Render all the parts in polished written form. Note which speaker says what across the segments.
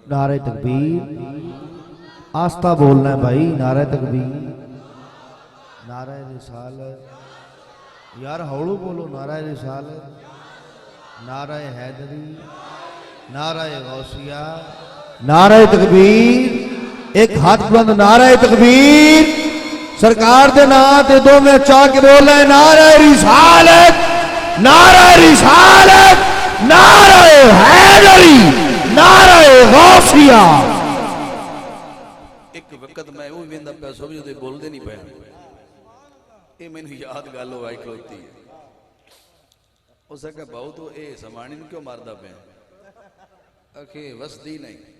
Speaker 1: نعرہ تکبیر آستہ بولنا ہے بھائی نعرہ تکبیر نعرہ رسالت یار ہوڑو بولو نعرہ رسالت نعرہ حیدری نعرہ غوثیہ نعرہ تکبیر ایک ہاتھ بلند نعرہ تکبیر سرکار دے نام تے دو میں چاہ کے بول رہے نعرہ رسالت نعرہ رسالت نعرہ حیدری نعرہ غوثیہ
Speaker 2: ایک وقت میں وہ ویندا پیا سو جو بول دے نہیں پیا اے مینوں یاد گل ہو آئی کھلوتی اس کہا بہو تو اے سمانی نوں کیوں ماردا پیا اکھے وسدی نہیں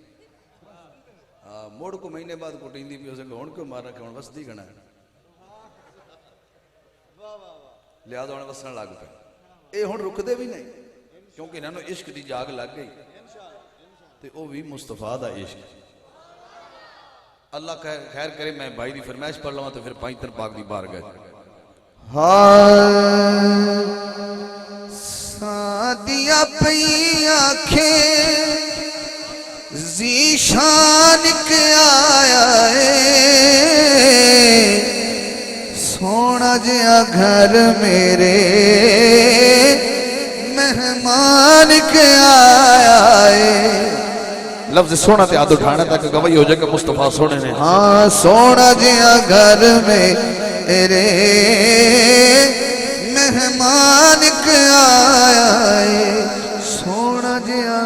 Speaker 2: موڑ کو مہینے بعد کٹیندی پی اسے ہن کیوں مارنا کہ ہن وسدی گنا لہذا ہن وسن لگ پیا اے ہن رکدے بھی نہیں کیونکہ انہاں نوں عشق دی جاگ لگ گئی تے او بھی مصطفیٰ دا عشق اللہ خیر کرے میں بھائی دی فرمائش پڑھ لوں تو پھر پائنتر پاک دی بار گئے
Speaker 3: سادیا پئی آنکھیں ذیشان کے آیا ہے سونا جیا گھر میرے مہمان کے آیا ہے
Speaker 2: لفظ سونا تے آدھو ڈھانا تک گواہی ہو جائے کہ مصطفیٰ سونے نے
Speaker 3: ہاں سونا جیا گھر میں میرے مہمان کے آیا ہے سونا جیا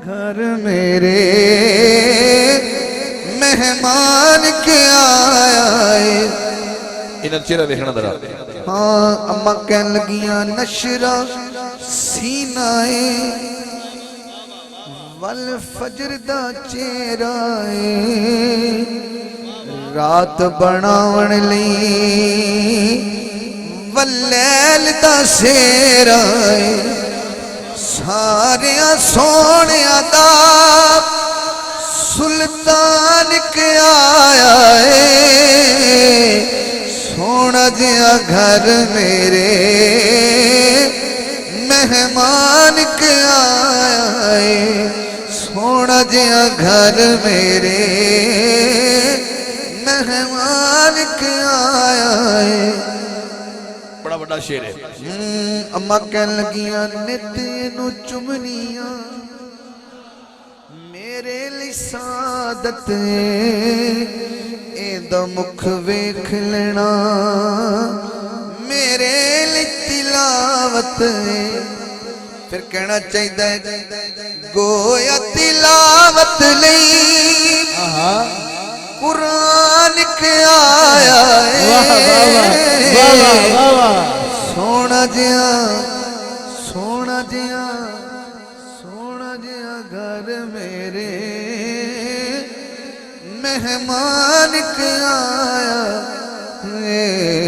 Speaker 3: گھر میرے مہمان کے آیا ہے
Speaker 2: انہاں چہرہ دیکھنا درا
Speaker 3: ہاں اماں کہن لگیاں نشرہ سینائے والفجر دا چہرائے رات بناون لی واللیل دا سیرائے ساریاں سونیاں دا سلطان کے آیا ہے سونا جیا گھر میرے مہمان کے آیا ہے سونا جیا گھر میرے مہمان کے آیا ہے
Speaker 2: بڑا بڑا شیر ہے
Speaker 3: اماں کہن لگیاں نتے نو چمنیاں میرے لی سعادت اے دا مکھ ویکھ لینا میرے لی تلاوت پھر کہنا چاہیے گویا تلاوت لئی قرآن کے آیا ہے سونا جیا سونا جیا سونا جیا گھر میرے مہمان کے آیا ہے